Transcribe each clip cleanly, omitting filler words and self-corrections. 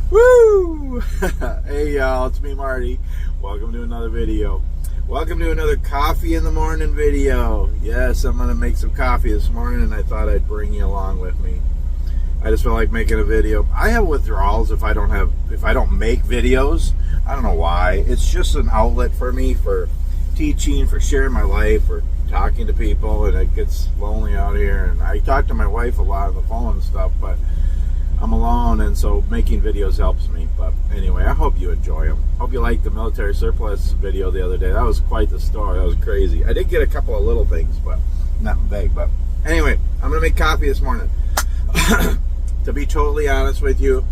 Woo! Hey y'all, it's me Marty. Welcome to another video. Welcome to another coffee in the morning video. Yes, I'm gonna make some coffee this morning and I thought I'd bring you along with me. I just felt like making a video. I have withdrawals if I don't make videos. I don't know why. It's just an outlet for me for teaching, for sharing my life, for talking to people, and it gets lonely out here. And I talk to my wife a lot on the phone and stuff, but I'm alone, and so making videos helps me. But anyway, I hope you enjoy them. Hope you liked the military surplus video the other day. That was quite the story. That was crazy. I did get a couple of little things, but not big. But anyway, I'm gonna make coffee this morning. To be totally honest with you,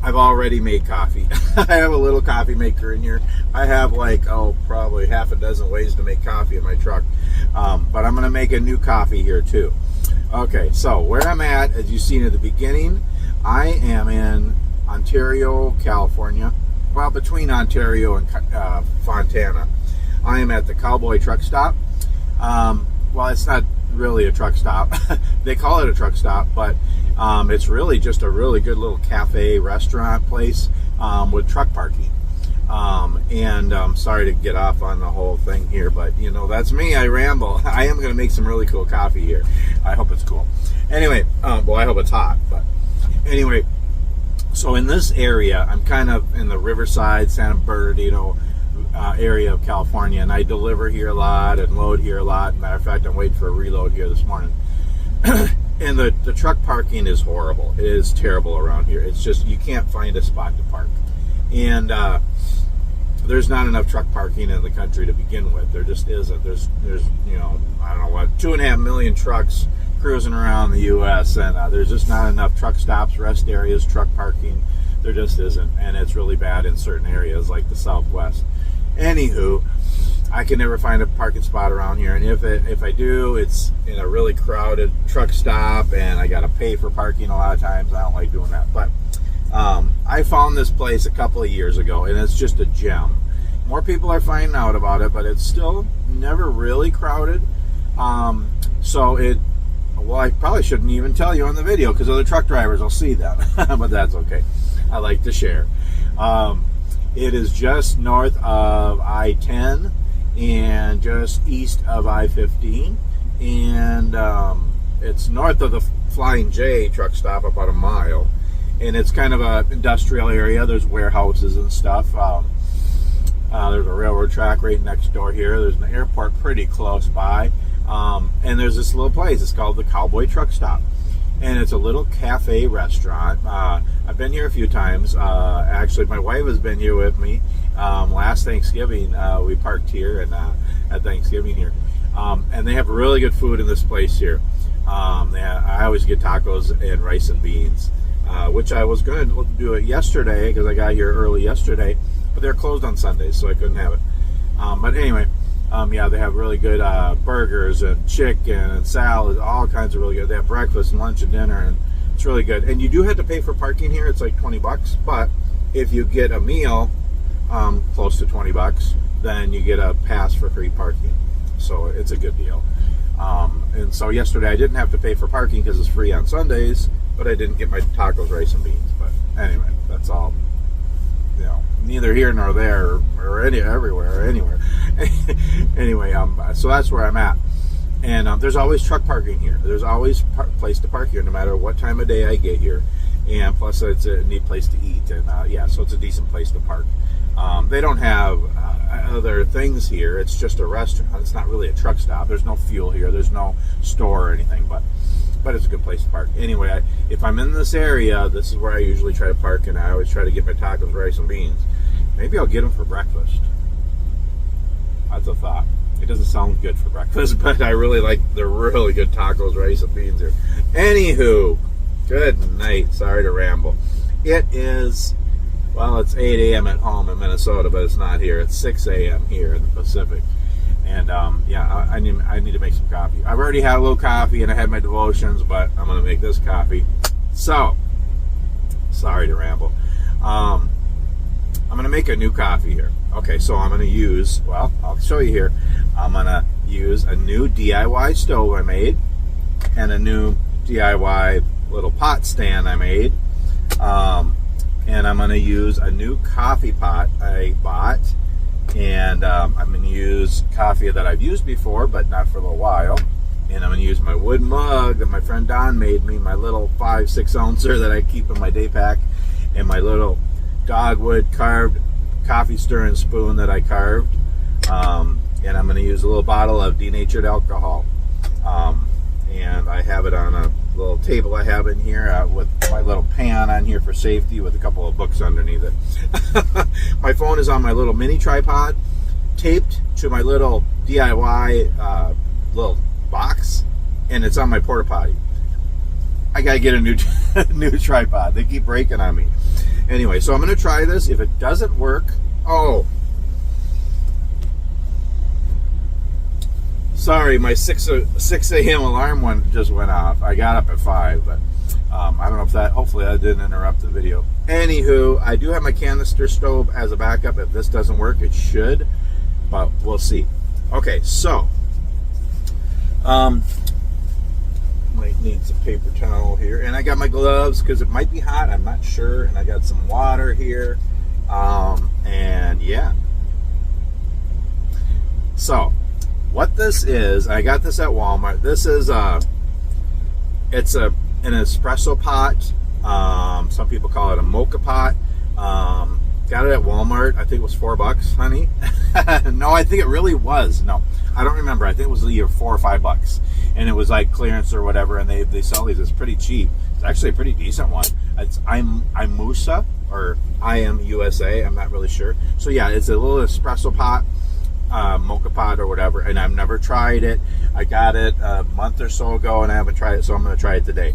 I've already made coffee. I have a little coffee maker in here. I have probably half a dozen ways to make coffee in my truck. But I'm gonna make a new coffee here too. Okay, so where I'm at, as you've seen at the beginning, I am in Ontario, California. Well, between Ontario and Fontana. I am at the Cowboy truck stop. Well, it's not really a truck stop. They call it a truck stop, but it's really just a really good little cafe restaurant place with truck parking. Sorry to get off on the whole thing here, but you know, that's me. I ramble. I am going to make some really cool coffee here. I hope it's cool. Anyway, well, I hope it's hot, but anyway, so in this area, I'm kind of in the Riverside, Santa Bernardino area of California, and I deliver here a lot and load here a lot. Matter of fact, I'm waiting for a reload here this morning. And the truck parking is horrible. It is terrible around here. It's just, you can't find a spot to park. And there's not enough truck parking in the country to begin with. There just isn't. There's you know, I don't know what, 2.5 million trucks cruising around the U.S. and there's just not enough truck stops, rest areas, truck parking. There just isn't, and it's really bad in certain areas like the Southwest. Anywho, I can never find a parking spot around here, and if I do, it's in a really crowded truck stop, and I got to pay for parking a lot of times. I don't like doing that, but I found this place a couple of years ago, and it's just a gem. More people are finding out about it, but it's still never really crowded. Well, I probably shouldn't even tell you on the video because other truck drivers will see them, but that's okay. I like to share. It is just north of I-10 and just east of I-15, and it's north of the Flying J truck stop about a mile, and it's kind of an industrial area. There's warehouses and stuff. There's a railroad track right next door here. There's an airport pretty close by, and there's this little place. It's called the Cowboy Truck Stop, and it's a little cafe restaurant. I've been here a few times. Actually, my wife has been here with me. Last Thanksgiving, we parked here and at Thanksgiving here, and they have really good food in this place here. I always get tacos and rice and beans, which I was going to do it yesterday because I got here early yesterday, but they're closed on Sundays, so I couldn't have it. But anyway, yeah, they have really good burgers and chicken and salads, all kinds of really good. They have breakfast and lunch and dinner, and it's really good. And you do have to pay for parking here. It's like $20, but if you get a meal close to $20, then you get a pass for free parking. So it's a good deal. And so yesterday I didn't have to pay for parking because it's free on Sundays, but I didn't get my tacos, rice, and beans. But anyway, that's all. You know, neither here nor there, or everywhere, or anywhere. Anyway, so that's where I'm at, and there's always truck parking here. There's always place to park here, no matter what time of day I get here, and plus it's a neat place to eat, and yeah, so it's a decent place to park. They don't have other things here. It's just a restaurant. It's not really a truck stop. There's no fuel here. There's no store or anything, but it's a good place to park. Anyway, if I'm in this area, this is where I usually try to park, and I always try to get my tacos, rice, and beans. Maybe I'll get them for breakfast. That's a thought. It doesn't sound good for breakfast, but I really like the really good tacos, rice, and beans here. Anywho, good night. Sorry to ramble. It is, well, it's 8 a.m. at home in Minnesota, but it's not here. It's 6 a.m. here in the Pacific. And yeah, I need to make some coffee. I've already had a little coffee and I had my devotions, but I'm going to make this coffee. So, sorry to ramble. I'm going to make a new coffee here. Okay, so I'm going to use, well, I'll show you here. I'm going to use a new DIY stove I made and a new DIY little pot stand I made. And I'm going to use a new coffee pot I bought. And I'm going to use coffee that I've used before, but not for a little while. And I'm going to use my wood mug that my friend Don made me, my little 5-6 ouncer that I keep in my day pack, and my little dogwood carved coffee stirring spoon that I carved. And I'm going to use a little bottle of denatured alcohol. And I have it on a little table I have in here with my little pan on here for safety with a couple of books underneath it. My phone is on my little mini tripod taped to my little DIY little box, and it's on my porta potty. I gotta get a new tripod. They keep breaking on me. Anyway, so I'm gonna try this. If it doesn't work, sorry, my 6 a.m. alarm one just went off. I got up at 5, but I don't know if that, hopefully that didn't interrupt the video. Anywho, I do have my canister stove as a backup. If this doesn't work, it should, but we'll see. Okay, so, might need some paper towel here. And I got my gloves because it might be hot, I'm not sure. And I got some water here. And yeah. So, what this is, I got this at Walmart. This is it's an espresso pot. Some people call it a mocha pot. Got it at Walmart. I think it was $4, honey. No, I think it really was. No, I don't remember. I think it was either $4 or $5, and it was like clearance or whatever. And they sell these. It's pretty cheap. It's actually a pretty decent one. It's Imusa or IMUSA. I'm not really sure. So yeah, it's a little espresso pot. Mocha pot or whatever, and I've never tried it. I got it a month or so ago and I haven't tried it, so I'm going to try it today.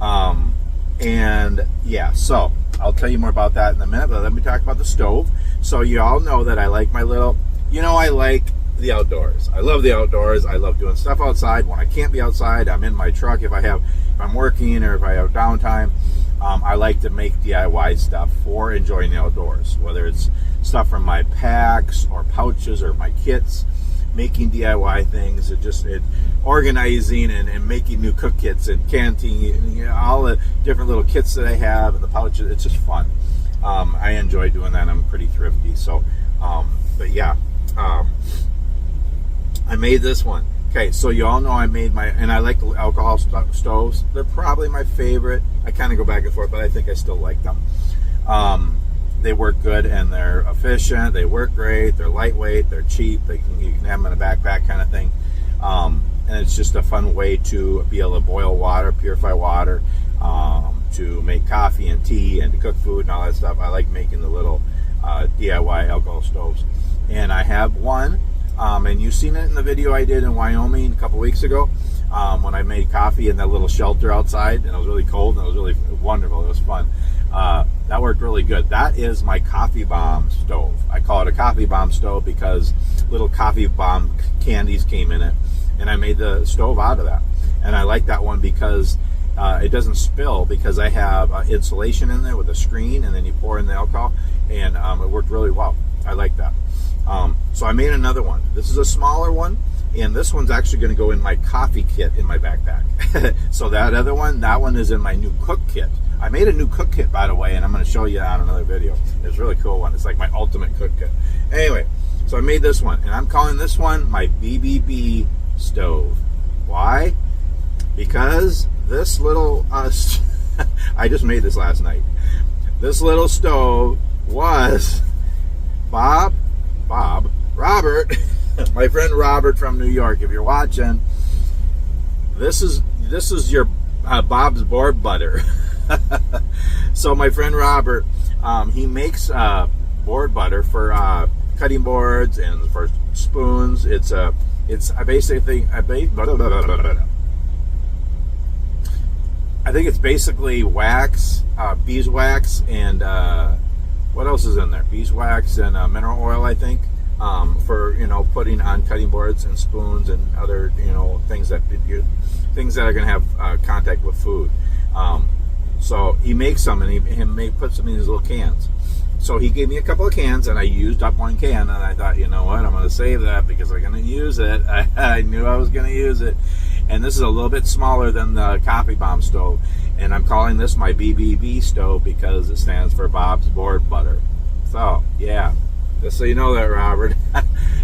And yeah, so I'll tell you more about that in a minute, but let me talk about the stove. So you all know that I like my little, I like the outdoors. I love the outdoors. I love doing stuff outside. When I can't be outside, I'm in my truck. If I'm working or if I have downtime, I like to make DIY stuff for enjoying the outdoors, whether it's stuff from my packs or pouches or my kits, making DIY things, organizing and making new cook kits and canning, all the different little kits that I have and the pouches. It's just fun. I enjoy doing that. I'm pretty thrifty. So, but yeah, I made this one. Okay, so you all know I made and I like the alcohol stoves. They're probably my favorite. I kind of go back and forth, but I think I still like them. They work good and they're efficient. They work great. They're lightweight. They're cheap. You can have them in a backpack kind of thing. And it's just a fun way to be able to boil water, purify water, to make coffee and tea and to cook food and all that stuff. I like making the little DIY alcohol stoves. And I have one. And you've seen it in the video I did in Wyoming a couple weeks ago when I made coffee in that little shelter outside, and it was really cold and it was really wonderful. It was fun. That worked really good. That is my coffee bomb stove. I call it a coffee bomb stove because little coffee bomb candies came in it, and I made the stove out of that. And I like that one because it doesn't spill, because I have insulation in there with a screen, and then you pour in the alcohol, and it worked really well. I like that. So I made another one. This is a smaller one, and this one's actually going to go in my coffee kit in my backpack. So that other one, that one is in my new cook kit. I made a new cook kit, by the way, and I'm going to show you on another video. It's a really cool one. It's like my ultimate cook kit. Anyway, so I made this one, and I'm calling this one my BBB stove. Why? Because this little, I just made this last night. This little stove was Robert, my friend Robert from New York. If you're watching, this is your Bob's board butter. So my friend Robert, he makes board butter for cutting boards and for spoons. I think it's basically wax, beeswax, and what else is in there? Beeswax and mineral oil, I think, for putting on cutting boards and spoons and other things that are going to have contact with food. So he makes some, and he puts them in these little cans. So he gave me a couple of cans, and I used up one can, and I thought, you know what, I'm going to save that because I'm going to use it. I knew I was going to use it. And this is a little bit smaller than the coffee bomb stove, and I'm calling this my BBB stove because it stands for Bob's Board Butter. So yeah, just so you know that, Robert.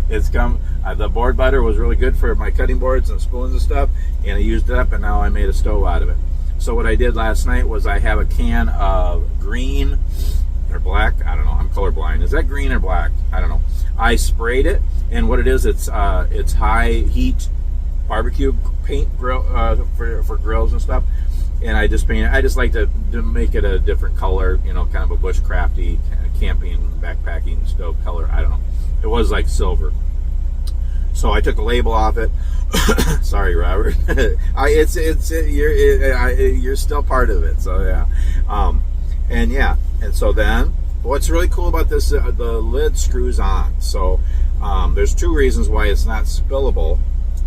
The board butter was really good for my cutting boards and spoons and stuff, and I used it up, and now I made a stove out of it. So what I did last night was I have a can of green or black, I don't know, I'm colorblind. Is that green or black? I don't know. I sprayed it, and what it is, it's high heat barbecue paint grill for grills and stuff. And I just painted. I just like to make it a different color, you know, kind of a bushcrafty, camping, backpacking stove color. I don't know. It was like silver. So I took the label off it. Sorry, Robert. You're still part of it. So yeah, and so then what's really cool about this, the lid screws on. So there's two reasons why it's not spillable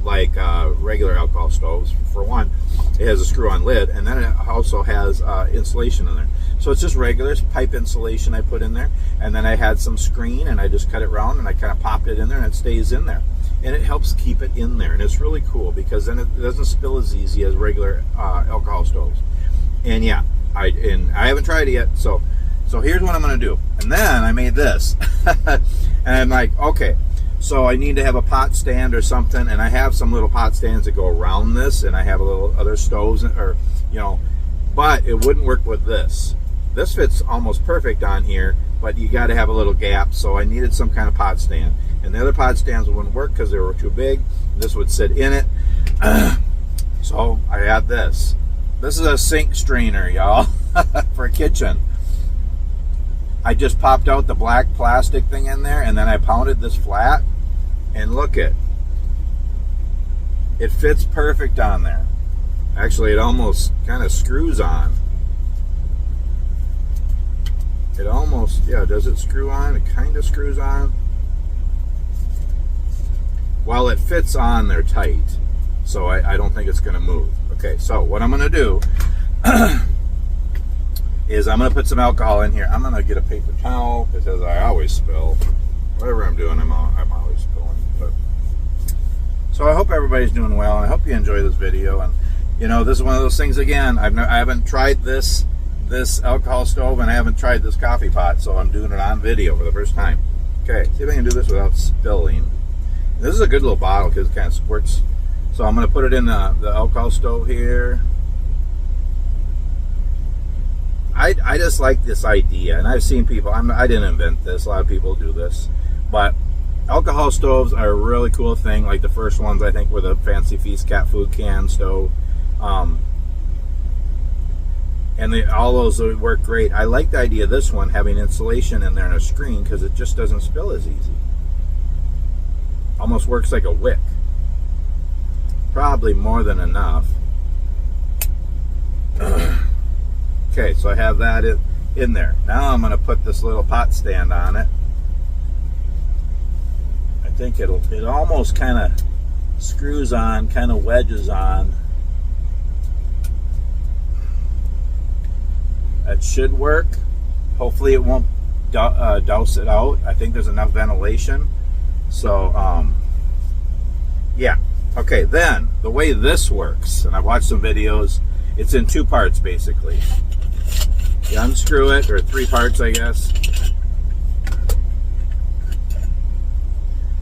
like regular alcohol stoves. For one, it has a screw-on lid, and then it also has insulation in there. So it's just regular pipe insulation I put in there, and then I had some screen, and I just cut it round, and I kind of popped it in there, and it stays in there. And it helps keep it in there, and it's really cool because then it doesn't spill as easy as regular alcohol stoves. And yeah, I haven't tried it yet, so here's what I'm going to do. And then I made this, and I'm like, okay, so I need to have a pot stand or something, and I have some little pot stands that go around this, and I have a little other stoves, or you know, but it wouldn't work with this. This fits almost perfect on here, but you got to have a little gap, so I needed some kind of pot stand. And the other pot stands wouldn't work because they were too big. This would sit in it. So I had this. This is a sink strainer, y'all, for a kitchen. I just popped out the black plastic thing in there, and then I pounded this flat, and look it fits perfect on there. Actually, it almost kind of screws on. It almost, yeah, does it screw on? It kind of screws on. Well, it fits on there tight, so I don't think it's going to move. Okay, so what I'm going to do is I'm going to put some alcohol in here. I'm going to get a paper towel because I always spill. Whatever I'm doing, I'm always spilling. But so I hope everybody's doing well, and I hope you enjoy this video. And you know, this is one of those things again. I haven't tried this alcohol stove, and I haven't tried this coffee pot, so I'm doing it on video for the first time. Okay, see if I can do this without spilling. This is a good little bottle because it kind of squirts. So I'm going to put it in the alcohol stove here. I just like this idea, and I've seen people, I didn't invent this, a lot of people do this, but alcohol stoves are a really cool thing. Like the first ones, I think, were the Fancy Feast cat food can stove. And all those would work great. I like the idea of this one having insulation in there and a screen because it just doesn't spill as easy. Almost works like a wick. Probably more than enough. Okay, so I have that in there. Now I'm going to put this little pot stand on it. I think it almost kind of screws on, kind of wedges on. That should work. Hopefully it won't douse it out. I think there's enough ventilation. So, yeah. Okay, then, the way this works, and I've watched some videos, it's in two parts, basically. You unscrew it, or three parts, I guess.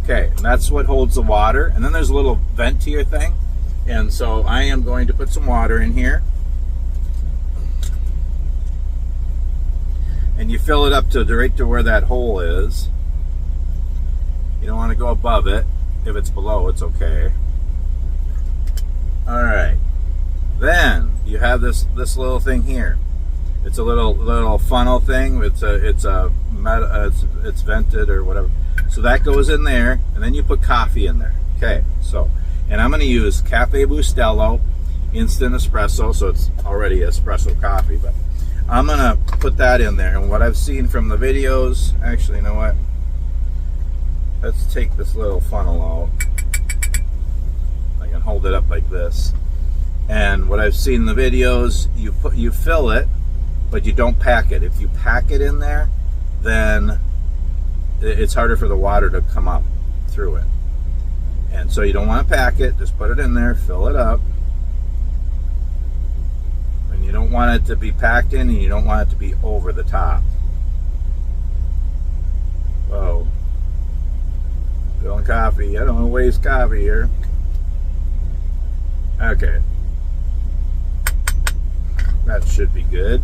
Okay, and that's what holds the water. And then there's a little vent here thing. And so I am going to put some water in here. And you fill it up to right to where that hole is. You don't want to go above it. If it's below, it's okay. Alright. Then you have this little thing here. It's a little funnel thing. It's vented or whatever. So that goes in there, and then you put coffee in there. Okay. So, and I'm going to use Cafe Bustelo Instant Espresso. So it's already espresso coffee, but I'm going to put that in there. And what I've seen from the videos, actually, you know what? Let's take this little funnel out. I can hold it up like this. And what I've seen in the videos, you fill it, but you don't pack it. If you pack it in there, then it's harder for the water to come up through it. And so you don't want to pack it, just put it in there, fill it up. And you don't want it to be packed in, and you don't want it to be over the top. Whoa. Filling coffee. I don't want to waste coffee here. Okay. That should be good.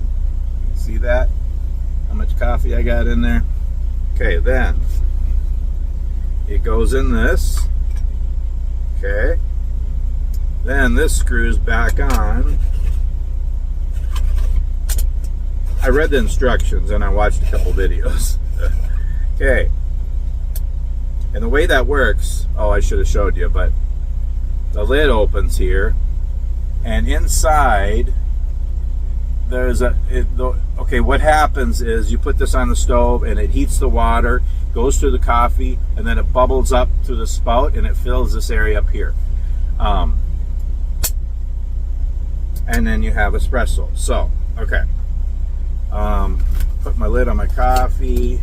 See that? How much coffee I got in there? Okay, then it goes in this. Okay. Then this screws back on. I read the instructions and I watched a couple videos. Okay. And the way that works, oh, I should have showed you, but the lid opens here, and inside there's okay, what happens is you put this on the stove and it heats the water, goes through the coffee, and then it bubbles up through the spout and it fills this area up here. And then you have espresso. So, okay. Put my lid on my coffee,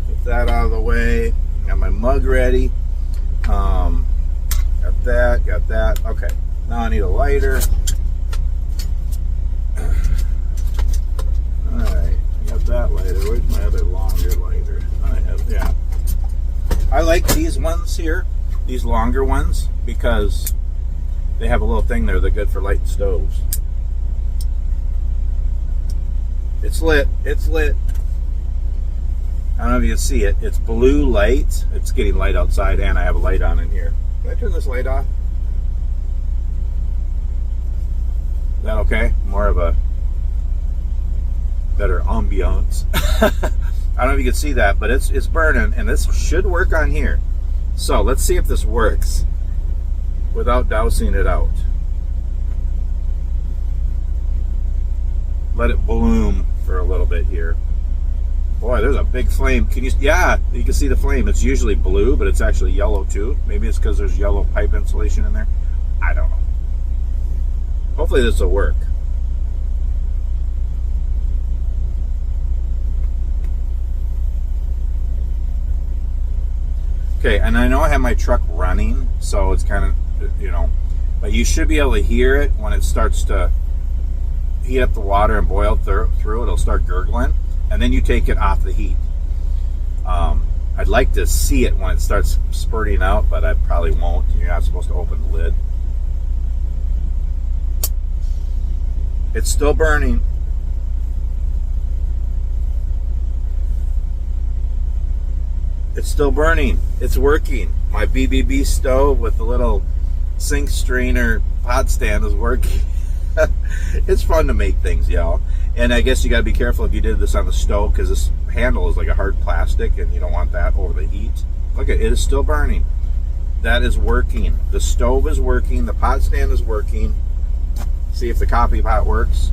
get that out of the way, got my mug ready. Got that. Okay, now I need a lighter. Alright, got that lighter. Where's my other longer lighter? Yeah. I like these ones here, these longer ones, because they have a little thing there. They're good for lighting stoves. It's lit. It's lit. I don't know if you can see it. It's blue light. It's getting light outside, and I have a light on in here. Can I turn this light off? Is that okay? More of a better ambiance. I don't know if you can see that, but it's burning, and this should work on here. So let's see if this works without dousing it out. Let it bloom for a little bit here. Boy, there's a big flame. Can you? Yeah, you can see the flame. It's usually blue, but it's actually yellow too. Maybe it's because there's yellow pipe insulation in there. I don't know. Hopefully this will work. Okay, and I know I have my truck running, so it's kind of, you know, but you should be able to hear it when it starts to heat up the water and boil through. It'll start gurgling, and then you take it off the heat. I'd like to see it when it starts spurting out, but I probably won't. You're not supposed to open the lid. It's still burning. It's still burning. It's working. My BBB stove with the little sink strainer pot stand is working. It's fun to make things, y'all. And I guess you got to be careful if you did this on the stove, because this handle is like a hard plastic and you don't want that over the heat. Look, it is still burning. That is working. The stove is working. The pot stand is working. See if the coffee pot works.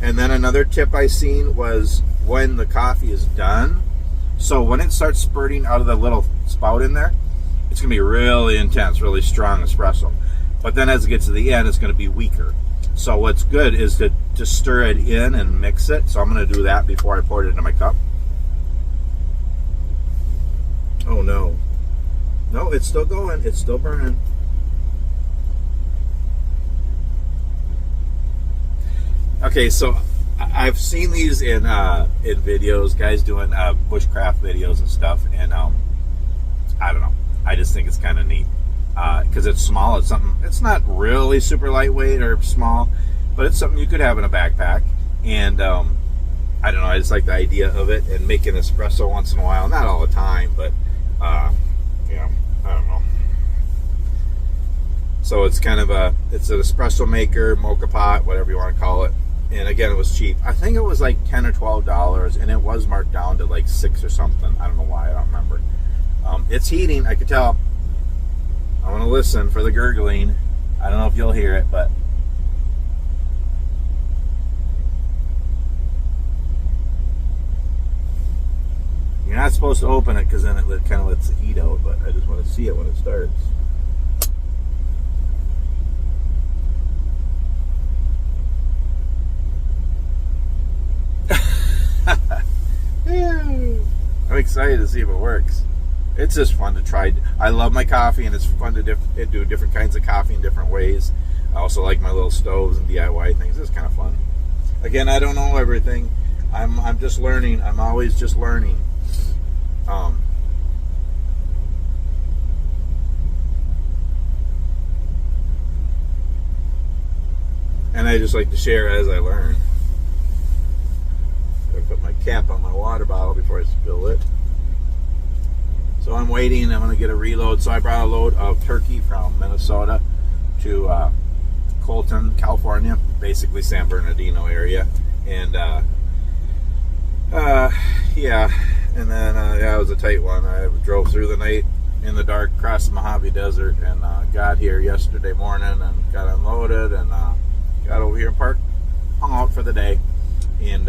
And then another tip I seen was when the coffee is done. So when it starts spurting out of the little spout in there, it's going to be really intense, really strong espresso. But then as it gets to the end, it's going to be weaker. So what's good is to stir it in and mix it. So I'm going to do that before I pour it into my cup. Oh no. No, it's still going. It's still burning. Okay, so I've seen these in videos, guys doing bushcraft videos and stuff, and I don't know. I just think it's kind of neat because it's small. It's something. It's not really super lightweight or small, but it's something you could have in a backpack. And I don't know. I just like the idea of it, and making espresso once in a while. Not all the time, but yeah, I don't know. So it's kind of it's an espresso maker, mocha pot, whatever you want to call it. And again, it was cheap. I think it was like $10 or $12, and it was marked down to like $6 or something. I don't know why. I don't remember. It's heating. I could tell. I want to listen for the gurgling. I don't know if you'll hear it, but you're not supposed to open it because then it kind of lets the heat out. But I just want to see it when it starts. I'm excited to see if it works. it's just fun to try. I love my coffee, and it's fun to do different kinds of coffee in different ways. I also like my little stoves and DIY things. It's kind of fun. Again, I don't know everything. I'm just learning. I'm always just learning. And I just like to share as I learn. I put my cap on my water bottle before I spill it. So I'm waiting. I'm going to get a reload. So I brought a load of turkey from Minnesota to Colton, California, basically San Bernardino area. And yeah, and then yeah, it was a tight one. I drove through the night in the dark across the Mojave Desert, and got here yesterday morning and got unloaded and got over here and parked, hung out for the day. And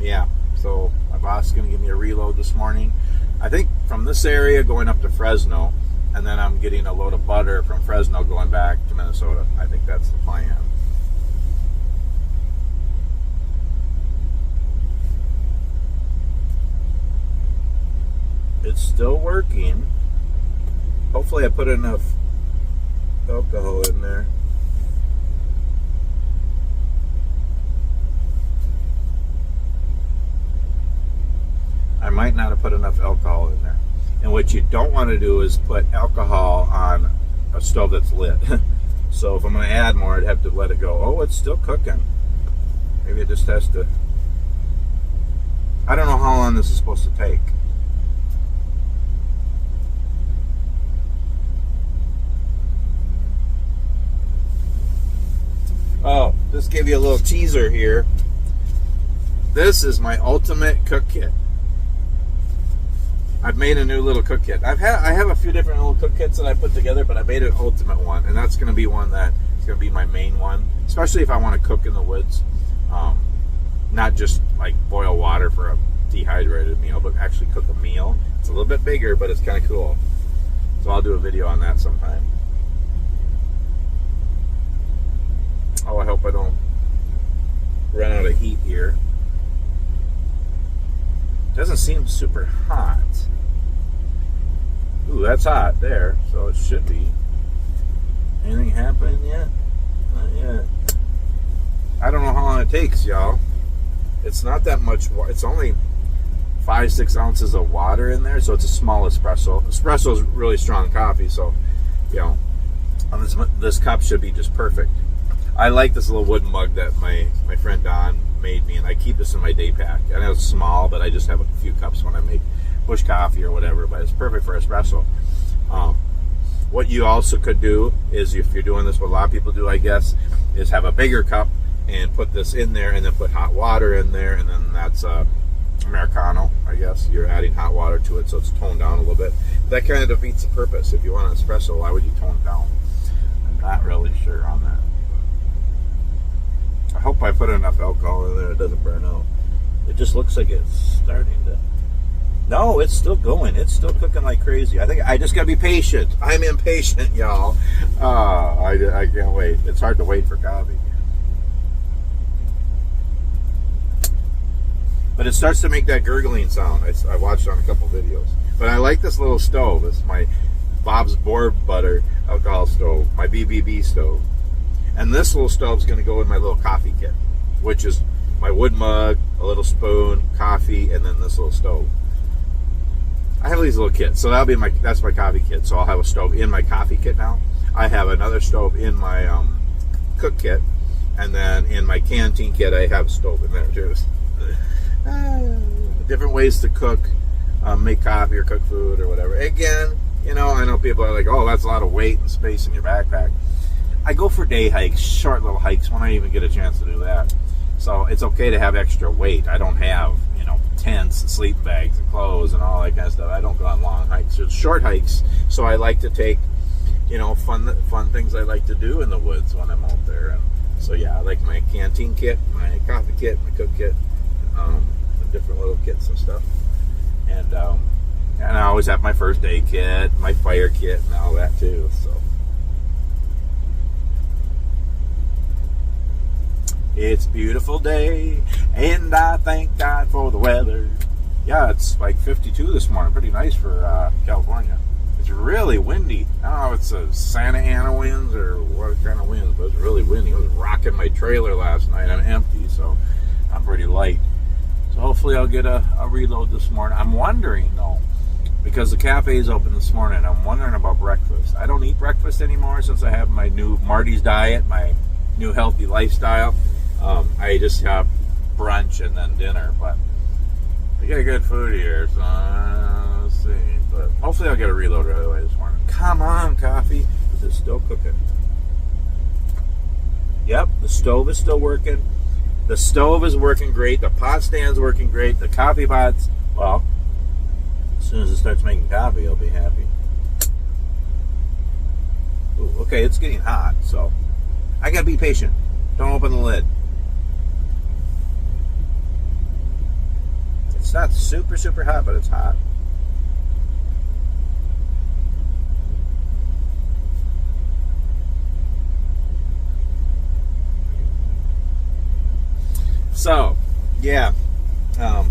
yeah, so my boss is going to give me a reload this morning. I think from this area going up to Fresno, and then I'm getting a load of butter from Fresno going back to Minnesota. I think that's the plan. It's still working. Hopefully I put enough alcohol in there. I might not have put enough alcohol in there. And what you don't want to do is put alcohol on a stove that's lit. So if I'm going to add more, I'd have to let it go. Oh, it's still cooking. Maybe it just has to... I don't know how long this is supposed to take. Oh, just give you a little teaser here. This is my ultimate cook kit. I've made a new little cook kit. I have a few different little cook kits that I put together, but I made an ultimate one, and that's going to be one that is going to be my main one, especially if I want to cook in the woods. Not just like boil water for a dehydrated meal, but actually cook a meal. It's a little bit bigger, but it's kind of cool. So I'll do a video on that sometime. Oh, I hope I don't run out of heat here. Doesn't seem super hot. Ooh, that's hot there, so it should be. Anything happening yet? Not yet. I don't know how long it takes, y'all. It's not that much water. It's only 5-6 ounces of water in there, so it's a small espresso. Espresso is really strong coffee, so you know, this cup should be just perfect. I like this little wooden mug that my friend Don made me, and I keep this in my day pack. I know it's small, but I just have a few cups when I make bush coffee or whatever, but it's perfect for espresso. What you also could do is, if you're doing this, what a lot of people do, I guess, is have a bigger cup and put this in there and then put hot water in there, and then that's Americano, I guess. You're adding hot water to it so it's toned down a little bit. That kind of defeats the purpose. If you want an espresso, why would you tone it down? I'm not really sure on that. I hope I put enough alcohol in there it doesn't burn out. It just looks like it's starting to... No, it's still going. It's still cooking like crazy. I think I just gotta be patient. I'm impatient, y'all. I can't wait. It's hard to wait for coffee. But it starts to make that gurgling sound. I watched on a couple videos. But I like this little stove. It's my Bob's Board Butter alcohol stove. My BBB stove. And this little stove is going to go in my little coffee kit, which is my wood mug, a little spoon, coffee, and then this little stove. I have these little kits, so that's my coffee kit. So I'll have a stove in my coffee kit now. I have another stove in my cook kit, and then in my canteen kit, I have a stove in there too. Different ways to cook, make coffee or cook food or whatever. Again, you know, I know people are like, "Oh, that's a lot of weight and space in your backpack." I go for day hikes, short little hikes, when I even get a chance to do that. So it's okay to have extra weight. I don't have, you know, tents and sleeping bags and clothes and all that kind of stuff. I don't go on long hikes. It's short hikes, so I like to take, you know, fun things I like to do in the woods when I'm out there. And so yeah, I like my canteen kit, my coffee kit, my cook kit, different little kits and stuff. And I always have my first aid kit, my fire kit, and all that too. So. It's a beautiful day, and I thank God for the weather. Yeah, it's like 52 this morning. Pretty nice for California. It's really windy. I don't know if it's a Santa Ana winds or what kind of winds, but it's really windy. I was rocking my trailer last night. I'm empty, so I'm pretty light. So hopefully I'll get a reload this morning. I'm wondering, though, because the cafe is open this morning, I'm wondering about breakfast. I don't eat breakfast anymore since I have my new Marty's diet, my new healthy lifestyle. I just have brunch and then dinner, but we got good food here, so let's see. But hopefully I'll get a reload right away this morning. Come on, coffee. Is it still cooking? Yep, the stove is still working. The stove is working great. The pot stand's working great. The coffee pot's, well, as soon as it starts making coffee, I'll be happy. Ooh, okay, it's getting hot, so I gotta be patient. Don't open the lid. It's not super, super hot, but it's hot. So, yeah, I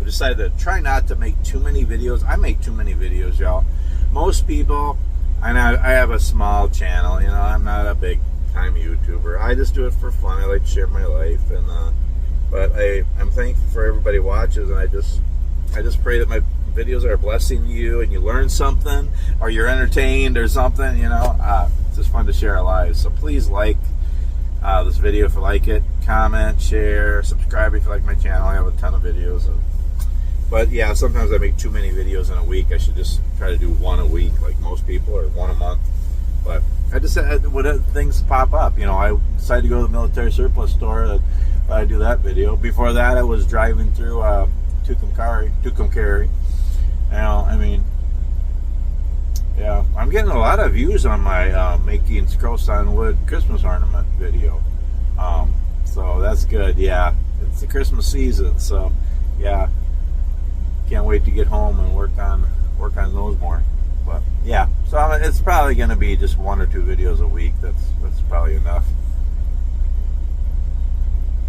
decided to try not to make too many videos. I make too many videos, y'all. Most people, I have a small channel, you know, I'm not a big time YouTuber. I just do it for fun. I like to share my life, and but I'm thankful for everybody who watches, and I just pray that my videos are a blessing to you, and you learn something, or you're entertained, or something. You know, it's just fun to share our lives. So please like this video if you like it, comment, share, subscribe if you like my channel. I have a ton of videos, but yeah, sometimes I make too many videos in a week. I should just try to do one a week, like most people, or one a month. But I just said when things pop up, you know, I decided to go to the military surplus store. I do that video. Before that, I was driving through Tucumcari. You know, I mean, yeah, I'm getting a lot of views on my making scroll-on wood Christmas ornament video. So that's good. Yeah, it's the Christmas season, so yeah, can't wait to get home and work on those more. But yeah, so it's probably going to be just 1 or 2 videos a week. That's probably enough.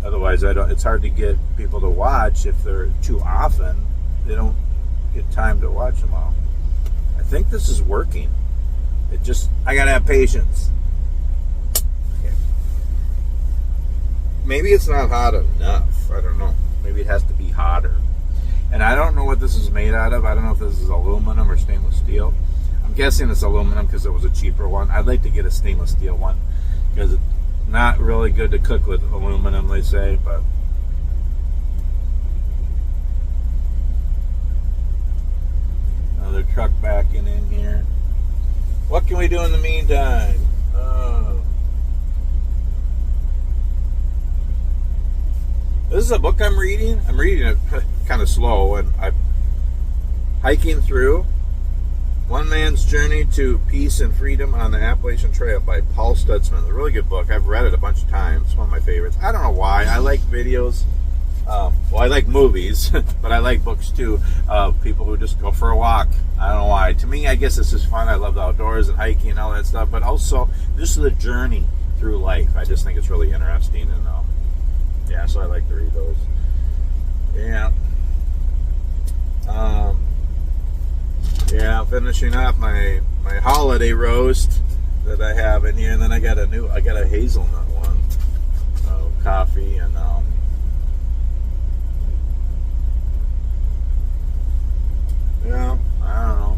Otherwise, it's hard to get people to watch if they're too often. They don't get time to watch them all. I think this is working. I gotta have patience. Okay. Maybe it's not hot enough. I don't know. Maybe it has to be hotter. And I don't know what this is made out of. I don't know if this is aluminum or stainless steel. I'm guessing it's aluminum because it was a cheaper one. I'd like to get a stainless steel one because it's not really good to cook with aluminum, they say, but another truck backing in here. What can we do in the meantime? This is a book I'm reading. I'm reading it kind of slow, and I'm hiking through One Man's Journey to Peace and Freedom on the Appalachian Trail by Paul Stutzman. It's a really good book. I've read it a bunch of times. It's one of my favorites. I don't know why. I like videos. Well, I like movies, but I like books too. People who just go for a walk. I don't know why. To me, I guess it's just fun. I love the outdoors and hiking and all that stuff, but also just the journey through life. I just think it's really interesting, and yeah, so I like to read those. Yeah. Yeah, I'm finishing up my holiday roast that I have in here, and then I got a hazelnut one, coffee, and yeah, I don't know.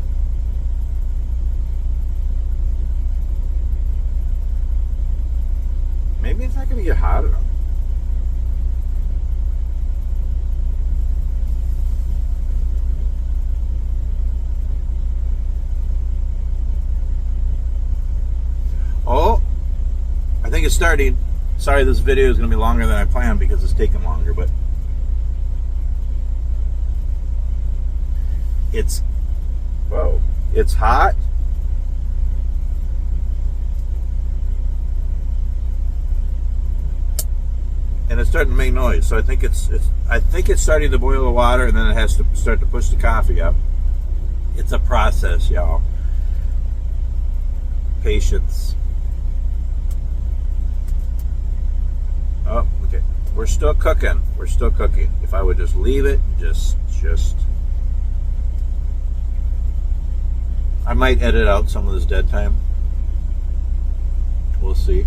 Maybe it's not going to get hot enough. Oh, I think it's starting. Sorry, this video is going to be longer than I planned because it's taking longer, but it's hot. And it's starting to make noise, so I think it's starting to boil the water, and then it has to start to push the coffee up. It's a process, y'all. Patience. Oh, okay. We're still cooking. If I would just leave it, just I might edit out some of this dead time. We'll see.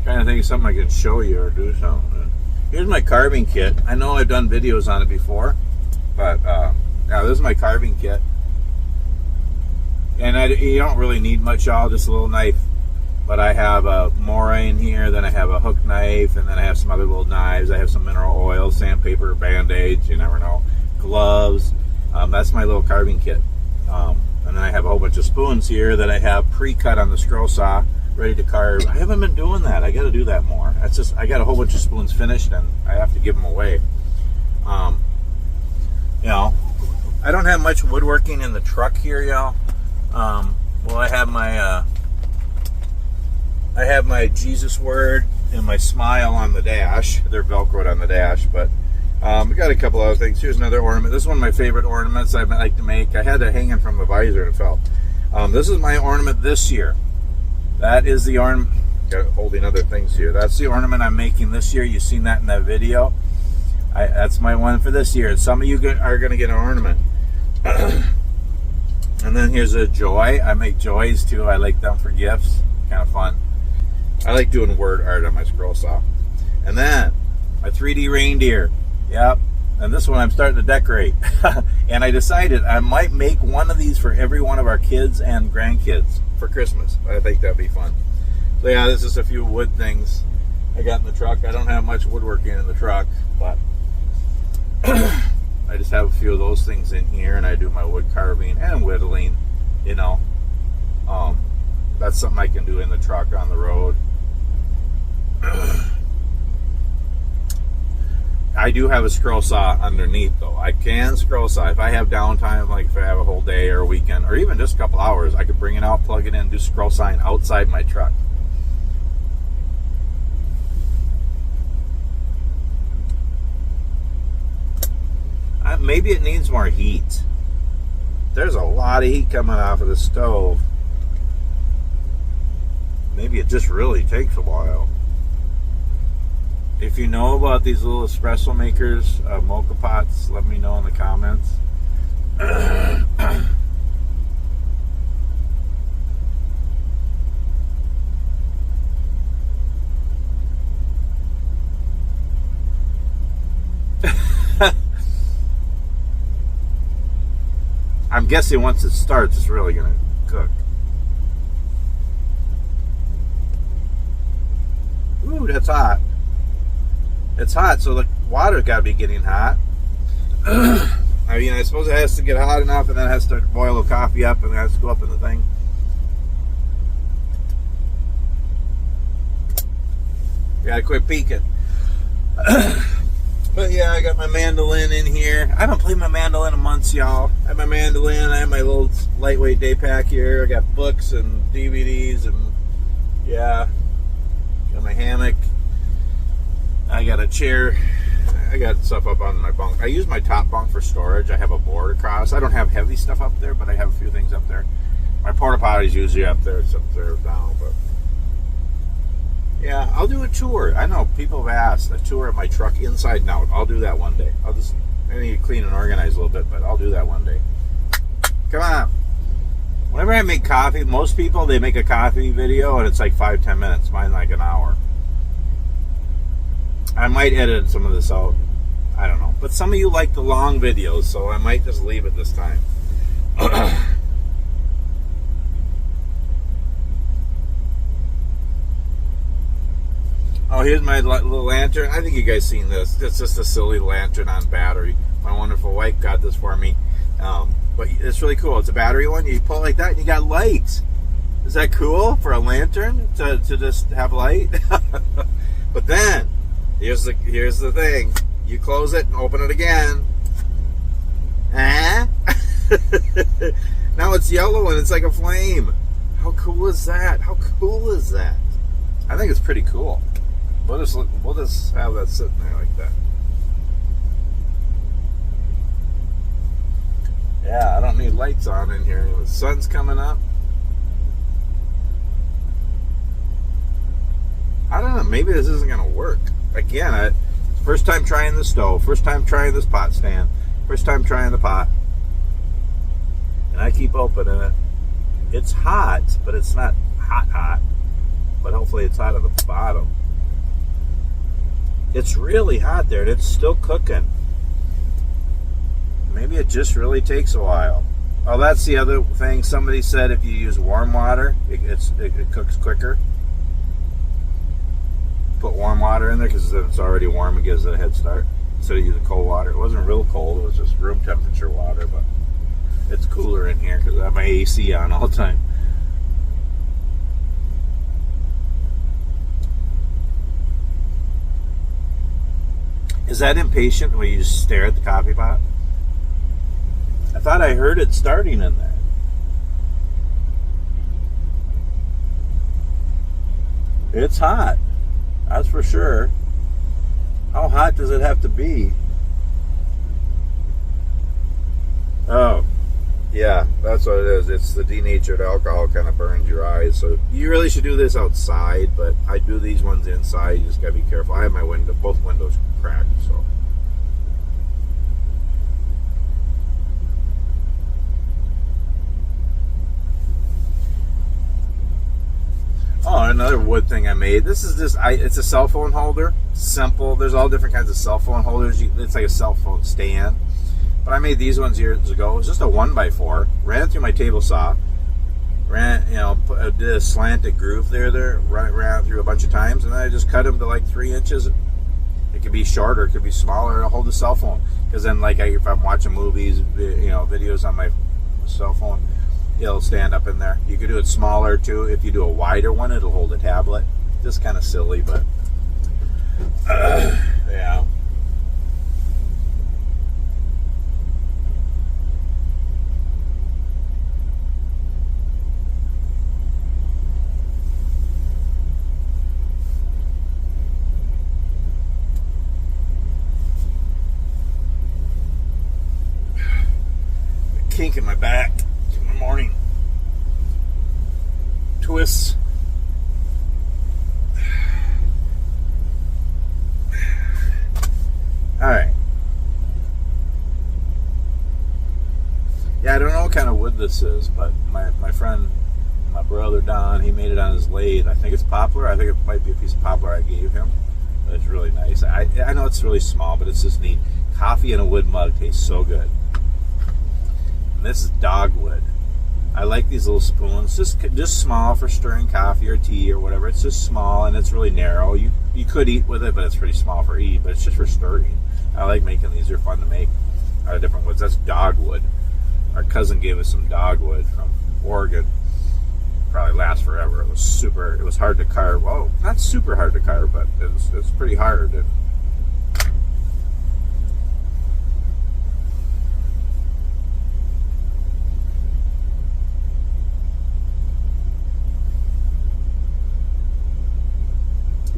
Trying to think of something I can show you or do something. Here's my carving kit. I know I've done videos on it before, but now this is my carving kit. And you don't really need much, y'all, just a little knife. But I have a mora in here, then I have a hook knife, and then I have some other little knives. I have some mineral oil, sandpaper, band-aids, you never know, gloves. That's my little carving kit. And then I have a whole bunch of spoons here that I have pre-cut on the scroll saw, ready to carve. I haven't been doing that. I got to do that more. That's just, I got a whole bunch of spoons finished, and I have to give them away. You know, I don't have much woodworking in the truck here, y'all. Well, I have my Jesus word and my smile on the dash. They're Velcroed on the dash, but we got a couple other things. Here's another ornament. This is one of my favorite ornaments I like to make. I had it hanging from the visor and it fell. This is my ornament this year. That is the ornament. Holding other things here. That's the ornament I'm making this year. You've seen that in that video. That's my one for this year. Some of you are going to get an ornament. And then here's a joy. I make joys too. I like them for gifts. Kind of fun. I like doing word art on my scroll saw. And then my 3D reindeer. Yep. And this one I'm starting to decorate. And I decided I might make one of these for every one of our kids and grandkids for Christmas. I think that'd be fun. So yeah, this is a few wood things I got in the truck. I don't have much woodworking in the truck, but I just have a few of those things in here, and I do my wood carving and whittling, you know. That's something I can do in the truck on the road. I do have a scroll saw underneath, though. I can scroll saw. If I have downtime, like if I have a whole day or a weekend, or even just a couple hours, I could bring it out, plug it in, do scroll sawing outside my truck. Maybe it needs more heat. There's a lot of heat coming off of the stove. Maybe it just really takes a while. If you know about these little espresso makers, mocha pots, let me know in the comments. I'm guessing once it starts, it's really going to cook. Ooh, that's hot. It's hot, so the water's got to be getting hot. I mean, I suppose it has to get hot enough, and then it has to boil the coffee up, and it has to go up in the thing. Gotta quit peeking. But yeah, I got my mandolin in here. I haven't played my mandolin in months, y'all. I have my mandolin, I have my little lightweight day pack here. I got books and DVDs, and yeah. Got my hammock. I got a chair. I got stuff up on my bunk. I use my top bunk for storage. I have a board across. I don't have heavy stuff up there, but I have a few things up there. My porta potty's usually up there. It's up there now, but yeah, I'll do a tour. I know people have asked a tour of my truck inside and out. I'll do that one day. I need to clean and organize a little bit, but I'll do that one day. Come on. Whenever I make coffee, most people, they make a coffee video and it's like 5-10 minutes. Mine like an hour. I might edit some of this out. I don't know. But some of you like the long videos, so I might just leave it this time. Oh, here's my little lantern. I think you guys seen this. It's just a silly lantern on battery. My wonderful wife got this for me. But it's really cool. It's a battery one. You pull it like that and you got light. Is that cool for a lantern to just have light? But then, here's the thing. You close it and open it again. Now it's yellow and it's like a flame. How cool is that? How cool is that? I think it's pretty cool. We'll just have that sitting there like that. Yeah, I don't need lights on in here. The sun's coming up. I don't know. Maybe this isn't going to work. Again, first time trying the stove. First time trying this pot stand. First time trying the pot. And I keep opening it. It's hot, but it's not hot. But hopefully it's hot at the bottom. It's really hot there, and it's still cooking. Maybe it just really takes a while. Oh, that's the other thing. Somebody said if you use warm water, it cooks quicker. Put warm water in there because then it's already warm and gives it a head start instead of using cold water. It wasn't real cold. It was just room temperature water, but it's cooler in here because I have my AC on all the time. Is that impatient when you just stare at the coffee pot? I thought I heard it starting in there. It's hot. That's for sure. How hot does it have to be? Oh, yeah, that's what it is. It's the denatured alcohol kind of burns your eyes. So you really should do this outside, but I do these ones inside. You just gotta be careful. I have my both windows cracked, so. Oh, another wood thing I made. This is just, it's a cell phone holder. Simple. There's all different kinds of cell phone holders. It's like a cell phone stand. But I made these ones years ago. It was just a 1x4. Ran it through my table saw. Did a slanted groove there. Ran it through a bunch of times. And then I just cut them to like 3 inches. It could be shorter. It could be smaller. It'll hold a cell phone. Because then, like, if I'm watching movies, videos on my cell phone, it'll stand up in there. You could do it smaller too. If you do a wider one, it'll hold a tablet. Just kind of silly, but yeah. Kink in my back. Morning twists. All right. Yeah, I don't know what kind of wood this is, but my friend, my brother Don, he made it on his lathe. I think it's poplar. I think it might be a piece of poplar I gave him. But it's really nice. I know it's really small, but it's just neat. Coffee in a wood mug tastes so good. And this is dogwood. I like these little spoons, just small for stirring coffee or tea or whatever. It's just small and it's really narrow. You could eat with it, but it's pretty small for eat. But it's just for stirring. I like making these. They're fun to make out of different woods. That's dogwood. Our cousin gave us some dogwood from Oregon. Probably lasts forever. It was hard to carve. Well, not super hard to carve, but it's pretty hard.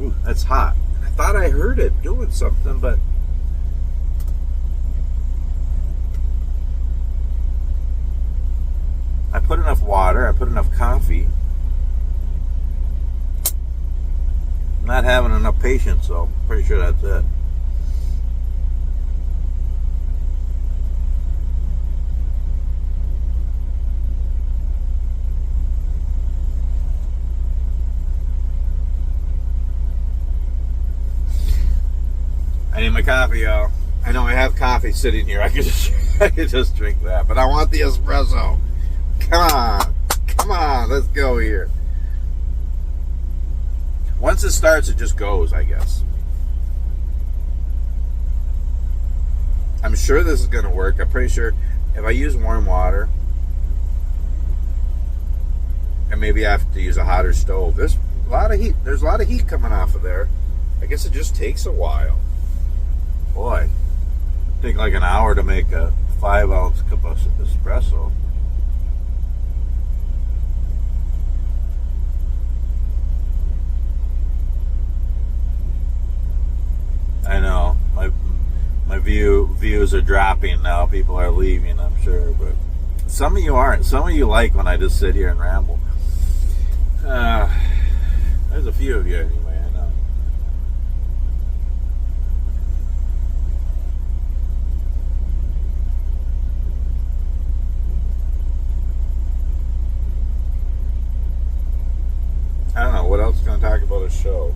Ooh, that's hot. I thought I heard it doing something, but I put enough water, I put enough coffee. I'm not having enough patience, so I'm pretty sure that's it. I need my coffee, y'all. I know I have coffee sitting here. I could just drink that, but I want the espresso. Come on, let's go here. Once it starts, it just goes, I guess. I'm sure this is going to work. I'm pretty sure if I use warm water, and maybe I have to use a hotter stove. There's a lot of heat. There's a lot of heat coming off of there. I guess it just takes a while. Boy, take like an hour to make a 5-ounce cup of espresso. I know my views are dropping now. People are leaving, I'm sure, but some of you aren't. Some of you like when I just sit here and ramble. There's a few of you anyway, I know. I don't know what else going to talk about a show.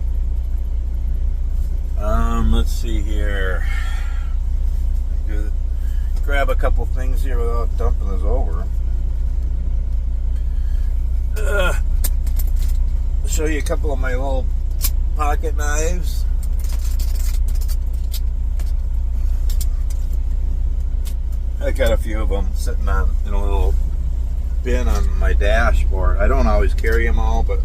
Let's see here. Grab a couple things here without dumping this over. Show you a couple of my little pocket knives. I got a few of them sitting on in a little bin on my dashboard. I don't always carry them all, but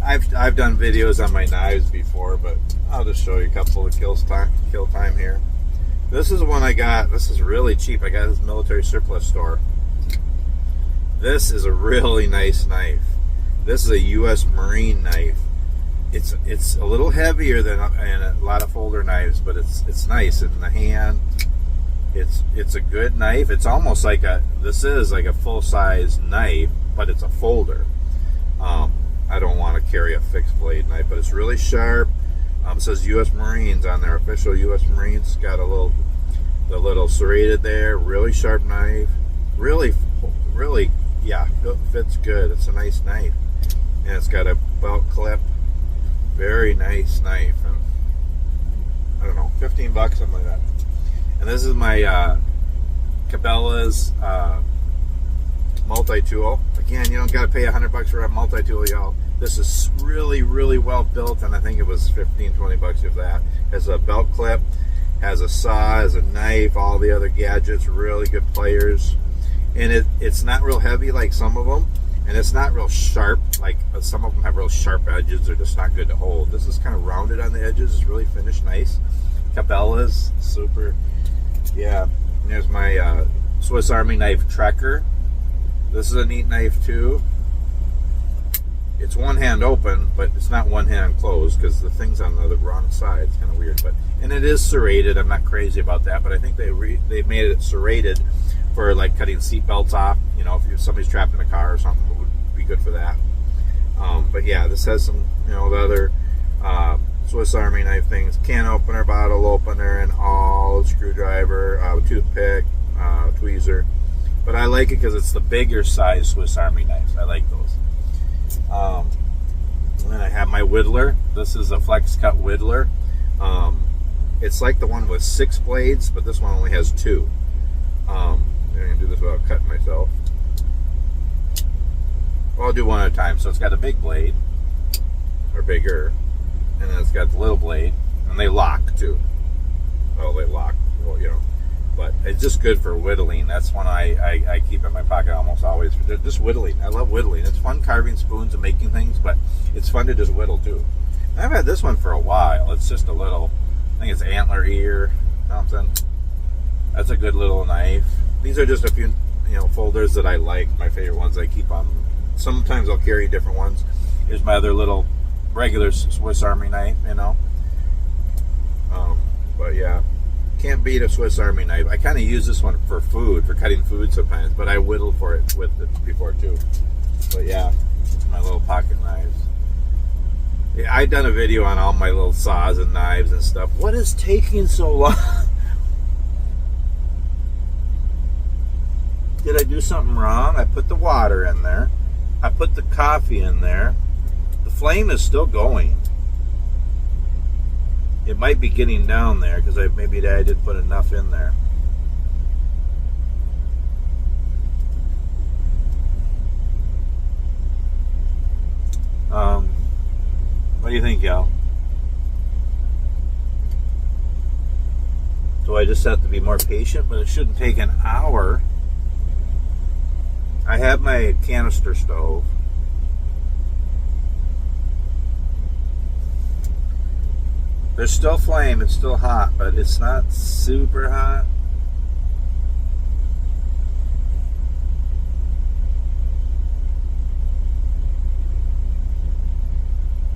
I've done videos on my knives before, but I'll just show you a couple of kill time here. This is one I got. This is really cheap. I got this military surplus store. This is a really nice knife. This is a U.S. Marine knife. It's a little heavier than a lot of folder knives, but it's nice in the hand. It's a good knife. It's almost like this is like a full size knife, but it's a folder. I don't want to carry a fixed blade knife, but it's really sharp. It says U.S. Marines on there, official U.S. Marines. Got the little serrated there. Really sharp knife. Really, yeah, fits good. It's a nice knife, and it's got a belt clip. Very nice knife, and I don't know, $15, something like that. And this is my Cabela's multi-tool. Again, you don't got to pay $100 for a multi-tool, y'all. This is really, really well built, and I think it was $15, $20 of that. Has a belt clip, has a saw, has a knife, all the other gadgets. Really good pliers, and it's not real heavy like some of them, and it's not real sharp like some of them have real sharp edges. They're just not good to hold. This is kind of rounded on the edges. It's really finished nice. Cabela's, super. Yeah, and there's my Swiss Army knife Trekker. This is a neat knife too. It's one hand open, but it's not one hand closed because the thing's on the wrong side. It's kind of weird, and it is serrated. I'm not crazy about that, but I think they made it serrated for like cutting seat belts off. You know, if somebody's trapped in a car or something, it would be good for that. But yeah, this has some, the other Swiss Army knife things: can opener, bottle opener, and all screwdriver, toothpick, tweezer. But I like it because it's the bigger size Swiss Army knives. I like those. And then I have my whittler. This is a flex cut whittler. It's like the one with 6 blades, but this one only has 2. I'm going to do this without cutting myself. Well, I'll do one at a time. So it's got a big blade, or bigger, and then it's got the little blade, and they lock too. Well, they lock, but it's just good for whittling. That's one I keep in my pocket almost always. Just whittling. I love whittling. It's fun carving spoons and making things, but it's fun to just whittle too. And I've had this one for a while. It's just a little, I think it's antler ear something. That's a good little knife. These are just a few, folders that I like. My favorite ones I keep on. Sometimes I'll carry different ones. Here's my other little regular Swiss Army knife, But yeah. Can't beat a Swiss Army knife. I kind of use this one for food, for cutting food sometimes, but I whittle for it with it before too. But yeah, it's my little pocket knives. Yeah, I've done a video on all my little saws and knives and stuff. What is taking so long? Did I do something wrong? I put the water in there. I put the coffee in there. The flame is still going. It might be getting down there because maybe I didn't put enough in there. What do you think, y'all? Do I just have to be more patient? But it shouldn't take an hour. I have my canister stove. There's still flame, it's still hot, but it's not super hot.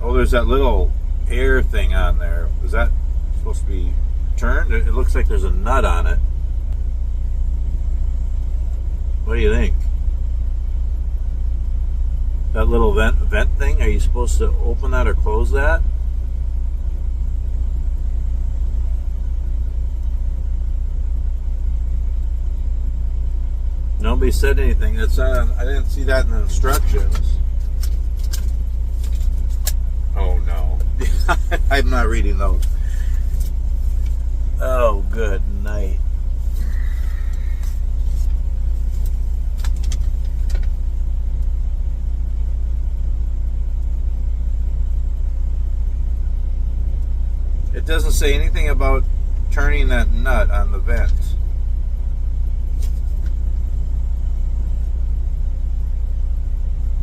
Oh, there's that little air thing on there. Is that supposed to be turned? It looks like there's a nut on it. What do you think? That little vent thing, are you supposed to open that or close that? Nobody said anything. That's I didn't see that in the instructions. Oh no. I'm not reading those. Oh, good night. It doesn't say anything about turning that nut on the vent.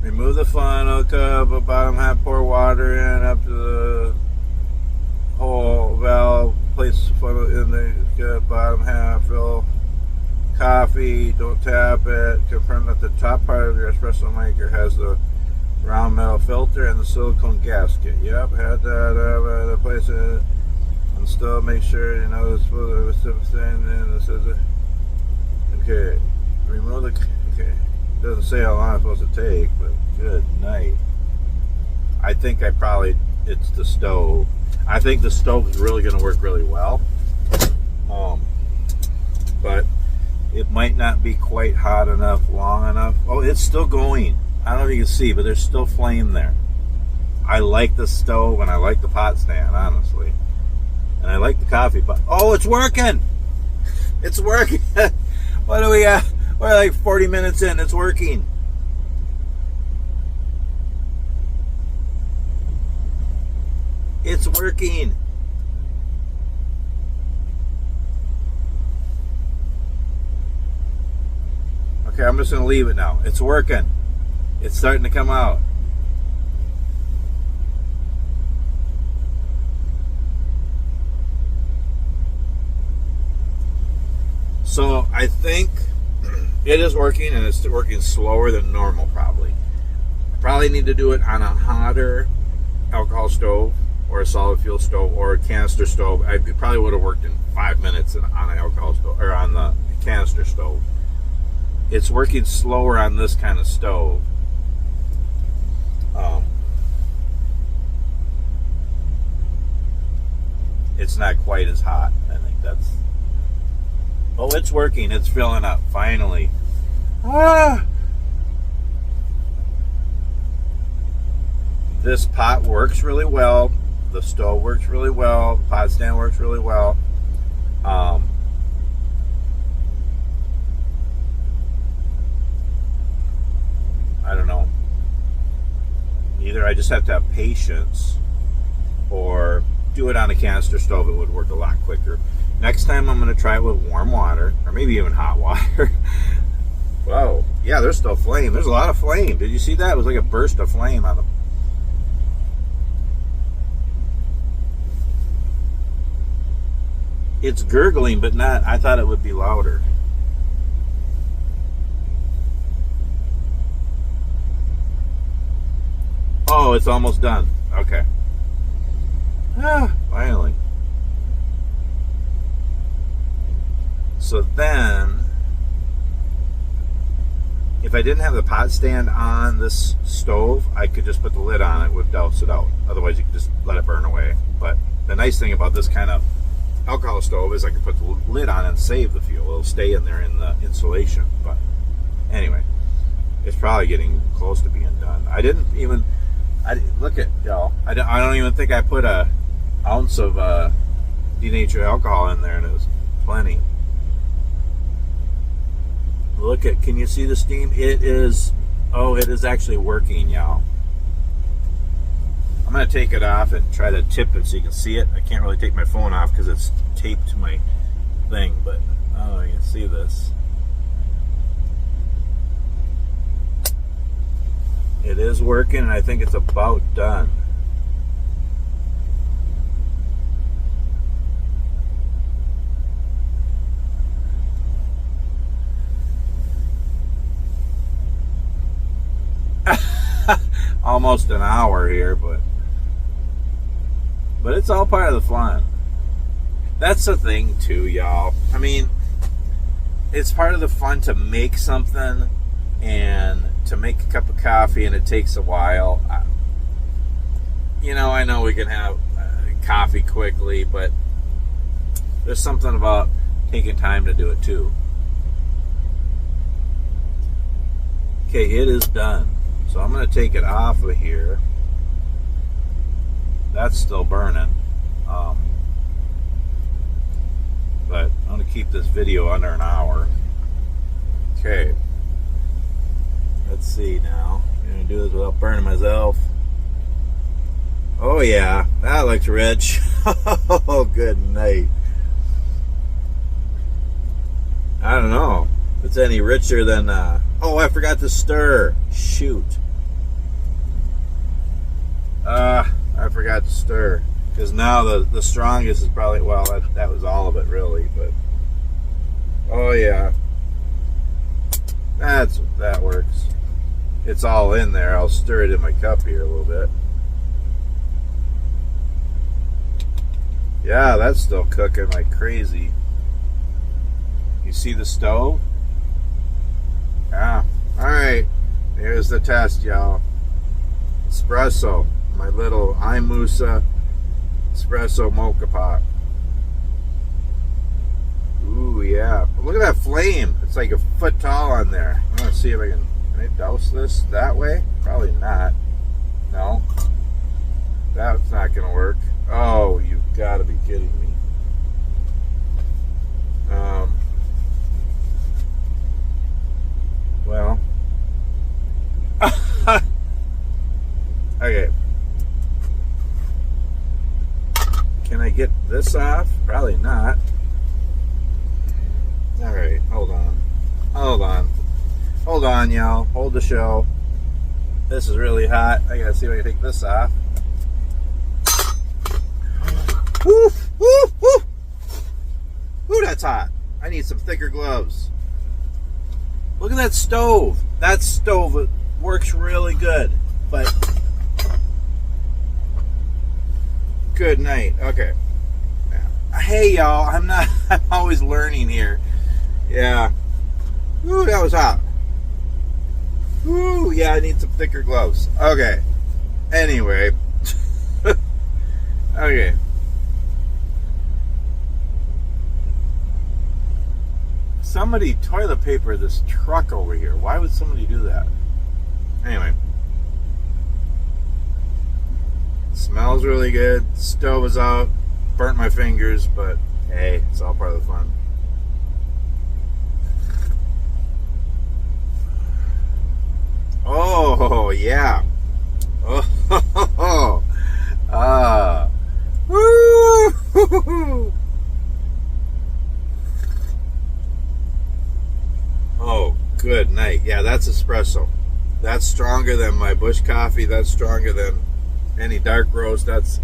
Remove the funnel cup, bottom half, pour water in up to the hole valve, place the funnel in the cup, bottom half, fill coffee, don't tap it, confirm that the top part of your espresso maker has the round metal filter and the silicone gasket. Yep, had that, place it, and still make sure you know it's supposed to stand in, this is it. Okay, remove the, okay. Doesn't say how long it's supposed to take, but good night. I think it's the stove. I think the stove is really going to work really well. But it might not be quite hot enough, long enough. Oh, it's still going. I don't know if you can see, but there's still flame there. I like the stove and I like the pot stand, honestly. And I like the coffee pot. Oh, it's working! It's working! What do we got? We're like 40 minutes in. It's working. It's working. Okay, I'm just going to leave it now. It's working. It's starting to come out. So I think it is working, and it's working slower than normal probably. I probably need to do it on a hotter alcohol stove or a solid fuel stove or a canister stove. It probably would have worked in 5 minutes on an alcohol stove or on the canister stove. It's working slower on this kind of stove. It's not quite as hot. I think that's... Oh, it's working. It's filling up. Finally. This pot works really well. The stove works really well. The pot stand works really well. I don't know. Either I just have to have patience or do it on a canister stove. It would work a lot quicker. Next time I'm going to try it with warm water or maybe even hot water. Whoa. Yeah, there's still flame. There's a lot of flame. Did you see that? It was like a burst of flame on the... It's gurgling, but not... I thought it would be louder. Oh, it's almost done. Okay. Finally. So then, if I didn't have the pot stand on this stove, I could just put the lid on it, would douse it out. Otherwise, you could just let it burn away. But the nice thing about this kind of alcohol stove is I can put the lid on and save the fuel. It'll stay in there in the insulation. But anyway, it's probably getting close to being done. Look at y'all. I don't even think I put a ounce of denatured alcohol in there, and it was plenty. Look at, can you see the steam? It is actually working, y'all. I'm going to take it off and try to tip it so you can see it. I can't really take my phone off because it's taped to my thing, but oh, you can see this. It is working, and I think it's about done. Almost an hour here, but it's all part of the fun. That's the thing too, y'all. I mean, it's part of the fun to make something and to make a cup of coffee, and it takes a while. I know we can have coffee quickly, but there's something about taking time to do it too. Okay, it is done. So I'm going to take it off of here. That's still burning. But I'm going to keep this video under an hour. Okay. Let's see now. I'm going to do this without burning myself. Oh yeah, that looks rich. Oh, good night. I don't know if it's any richer than... oh, I forgot to stir. Shoot. I forgot to stir. Because now the strongest is probably... Well, that was all of it, really. But oh, yeah. That works. It's all in there. I'll stir it in my cup here a little bit. Yeah, that's still cooking like crazy. You see the stove? Yeah. Alright. Here's the test, y'all. Espresso. My little Imusa espresso mocha pot. Ooh, yeah. Look at that flame. It's like a foot tall on there. I'm going to see if I can I douse this that way? Probably not. No. That's not going to work. Oh, you've got to be kidding me. Well. Okay. Can I get this off? Probably not. Alright, hold on. Hold on, y'all. Hold the show. This is really hot. I gotta see if I can take this off. Woo! Woo! Woo! Ooh, that's hot. I need some thicker gloves. Look at that stove. That stove works really good. But good night. Okay. Hey, y'all. I'm always learning here. Yeah. Ooh, that was hot. Ooh, yeah, I need some thicker gloves. Okay. Anyway. Okay. Somebody toilet paper this truck over here. Why would somebody do that? Anyway. Smells really good. Stove is out. Burnt my fingers, but hey, it's all part of the fun. Oh, yeah. Oh, woo! Oh, good night. Yeah, that's espresso. That's stronger than my bush coffee. That's stronger than any dark roast. That's,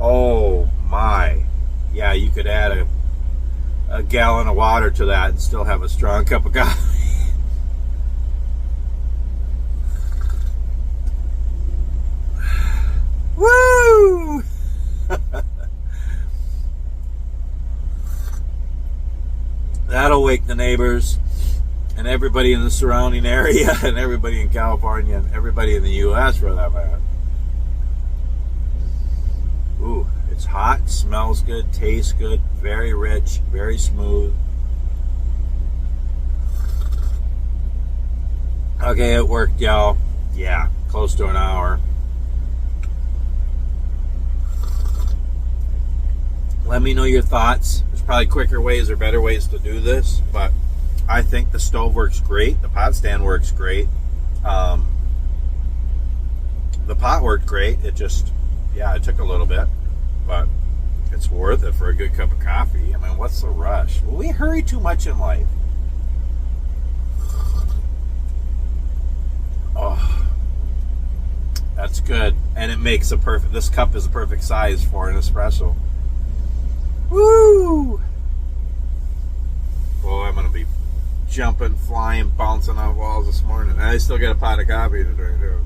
oh my. Yeah, you could add a gallon of water to that and still have a strong cup of coffee. Woo! That'll wake the neighbors and everybody in the surrounding area and everybody in California and everybody in the U.S. for that matter. Ooh, it's hot, smells good, tastes good, very rich, very smooth. Okay, it worked, y'all. Yeah, close to an hour. Let me know your thoughts. There's probably quicker ways or better ways to do this, but I think the stove works great. The pot stand works great. The pot worked great. It just, yeah, it took a little bit, but it's worth it for a good cup of coffee. I mean, what's the rush? Well, we hurry too much in life. Oh, that's good. And it makes a perfect, this cup is a perfect size for an espresso. Woo! Well, I'm going to be jumping, flying, bouncing off walls this morning. I still got a pot of coffee to drink, too.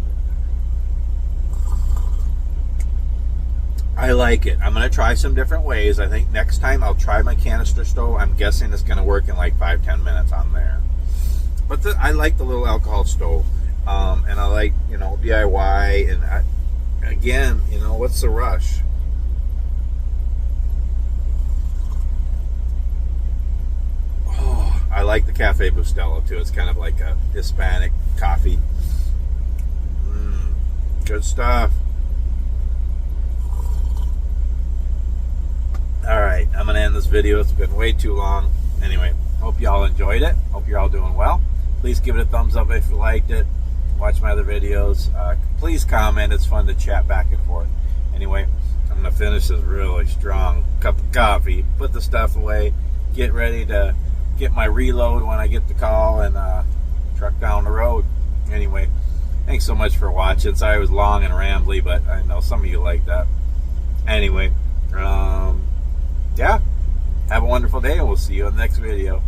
I like it. I'm going to try some different ways. I think next time I'll try my canister stove. I'm guessing it's going to work in like 5-10 minutes on there. But I like the little alcohol stove. And I like, DIY. And again, what's the rush? Oh, I like the Cafe Bustelo too. It's kind of like a Hispanic coffee. Good stuff. Alright, I'm going to end this video. It's been way too long. Anyway, hope you all enjoyed it. Hope you're all doing well. Please give it a thumbs up if you liked it. Watch my other videos. Please comment. It's fun to chat back and forth. Anyway, I'm going to finish this really strong cup of coffee. Put the stuff away. Get ready to get my reload when I get the call and truck down the road. Anyway, thanks so much for watching. Sorry it was long and rambly, but I know some of you like that. Anyway, yeah, have a wonderful day, and we'll see you in the next video.